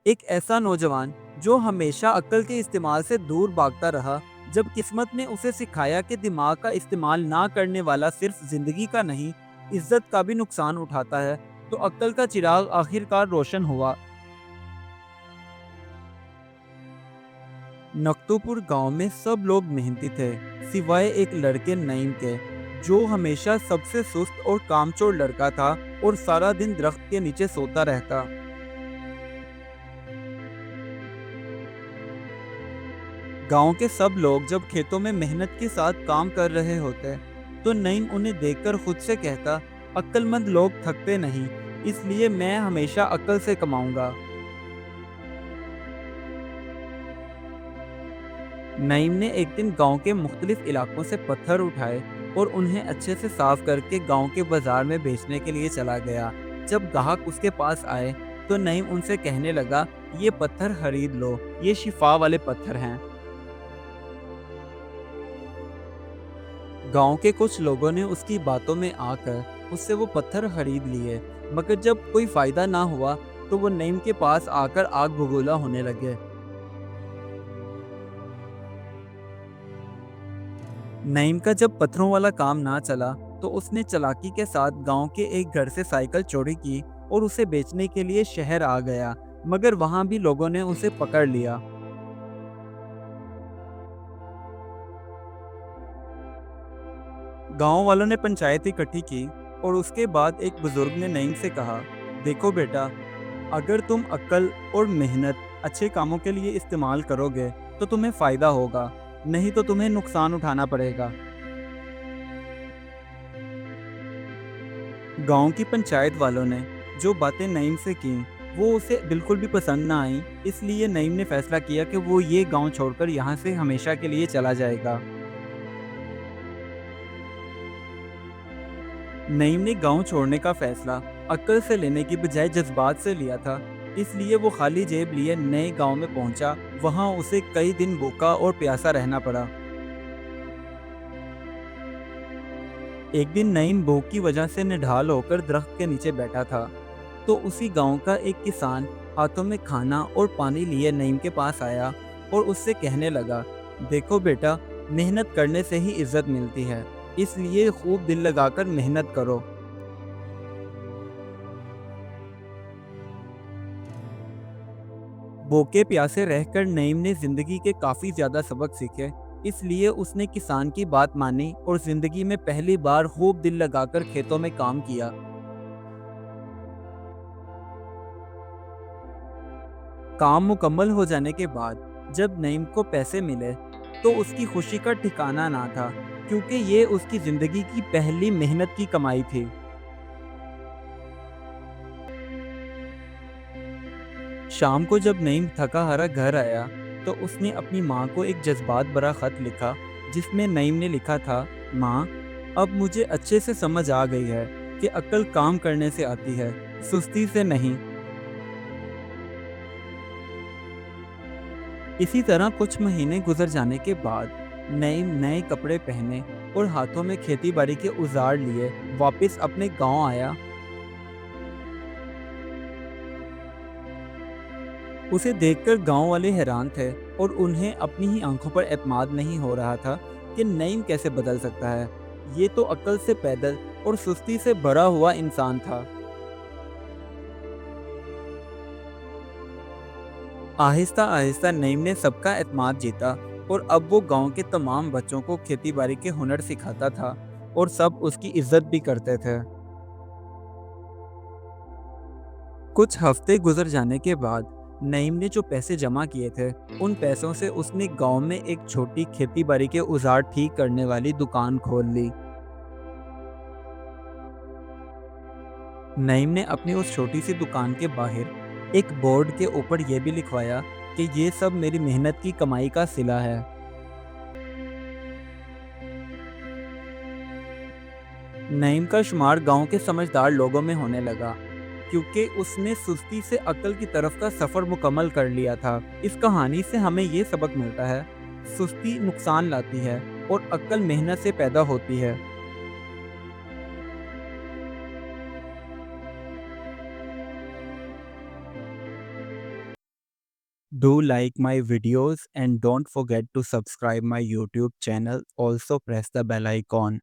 एक ऐसा नौजवान जो हमेशा अक्ल के इस्तेमाल से दूर भागता रहा। जब किस्मत ने उसे सिखाया कि दिमाग का इस्तेमाल ना करने वाला सिर्फ जिंदगी का नहीं, इज्जत का भी नुकसान उठाता है, तो अक्ल का चिराग आखिरकार रोशन हुआ। नकतोपुर गांव में सब लोग मेहनती थे, सिवाय एक लड़के नईम के, जो हमेशा सबसे सुस्त और कामचोर लड़का था और सारा दिन दरख्त के नीचे सोता रहता। गांव के सब लोग जब खेतों में मेहनत के साथ काम कर रहे होते, तो नईम उन्हें देखकर खुद से कहता, अक्लमंद लोग थकते नहीं, इसलिए मैं हमेशा अक्ल से कमाऊंगा। नईम ने एक दिन गांव के मुख्तलिफ इलाकों से पत्थर उठाए और उन्हें अच्छे से साफ करके गांव के बाजार में बेचने के लिए चला गया। जब ग्राहक उसके पास आए, तो नईम उनसे कहने लगा, ये पत्थर खरीद लो, ये शिफा वाले पत्थर हैं। गांव के कुछ लोगों ने उसकी बातों में आकर उससे वो पत्थर खरीद लिए, मगर जब कोई फायदा ना हुआ, तो वो नईम के पास आकर आग बबूला होने लगे। नईम का जब पत्थरों वाला काम ना चला, तो उसने चालाकी के साथ गांव के एक घर से साइकिल चोरी की और उसे बेचने के लिए शहर आ गया, मगर वहां भी लोगों ने उसे पकड़ लिया। गांव वालों ने पंचायत इकट्ठी की और उसके बाद एक बुजुर्ग ने नईम से कहा, देखो बेटा, अगर तुम अक्ल और मेहनत अच्छे कामों के लिए इस्तेमाल करोगे, तो तुम्हें फायदा होगा, नहीं तो तुम्हें नुकसान उठाना पड़ेगा। गांव की पंचायत वालों ने जो बातें नईम से की, वो उसे बिल्कुल भी पसंद ना आई। इसलिए नईम ने फैसला किया कि वो ये गांव छोड़कर यहाँ से हमेशा के लिए चला जाएगा। नईम ने गांव छोड़ने का फैसला अक्ल से लेने की बजाय जज्बात से लिया था। इसलिए वो खाली जेब लिए नए गांव में पहुंचा। वहां उसे कई दिन भूखा और प्यासा रहना पड़ा। एक दिन नईम भूख की वजह से निढाल होकर दरख्त के नीचे बैठा था, तो उसी गांव का एक किसान हाथों में खाना और पानी लिए नईम के पास आया और उससे कहने लगा, देखो बेटा, मेहनत करने से ही इज्जत मिलती है, इसलिए खूब दिल लगाकर मेहनत करो। भूखे प्यासे रहकर नईम ने जिंदगी के काफी ज्यादा सबक सीखे। इसलिए उसने किसान की बात मानी और जिंदगी में पहली बार खूब दिल लगाकर खेतों में काम किया। काम मुकम्मल हो जाने के बाद जब नईम को पैसे मिले, तो उसकी खुशी का ठिकाना ना था, क्योंकि ये उसकी जिंदगी की पहली मेहनत की कमाई थी। शाम को जब नईम थका हारा घर आया, तो उसने अपनी माँ को एक जज्बात भरा खत लिखा, जिसमें नईम ने लिखा था, माँ, अब मुझे अच्छे से समझ आ गई है कि अक्ल काम करने से आती है, सुस्ती से नहीं। इसी तरह कुछ महीने गुजर जाने के बाद नईम नए कपड़े पहने और हाथों में खेती बाड़ी के औजार लिए वापस अपने गांव आया। उसे देखकर गांव वाले हैरान थे और उन्हें अपनी ही आंखों पर एतमाद नहीं हो रहा था कि नईम कैसे बदल सकता है। ये तो अक्ल से पैदल और सुस्ती से भरा हुआ इंसान था। आहिस्ता आहिस्ता नईम ने सबका एतमाद जीता और अब वो गांव के तमाम बच्चों को खेती बाड़ी के हुनर सिखाता था और सब उसकी इज्जत भी करते थे। कुछ हफ्ते गुजर जाने के बाद नईम ने जो पैसे जमा किए थे, उन पैसों से उसने गांव में एक छोटी खेती बाड़ी के औजार ठीक करने वाली दुकान खोल ली। नईम ने अपनी उस छोटी सी दुकान के बाहर एक बोर्ड के ऊपर यह भी लिखवाया कि ये सब मेरी मेहनत की कमाई का सिला है। नईम का शुमार गांव के समझदार लोगों में होने लगा, क्योंकि उसने सुस्ती से अक्ल की तरफ का सफर मुकम्मल कर लिया था। इस कहानी से हमें ये सबक मिलता है, सुस्ती नुकसान लाती है और अक्ल मेहनत से पैदा होती है। Do like my videos and don't forget to subscribe my YouTube channel. Also press the bell icon.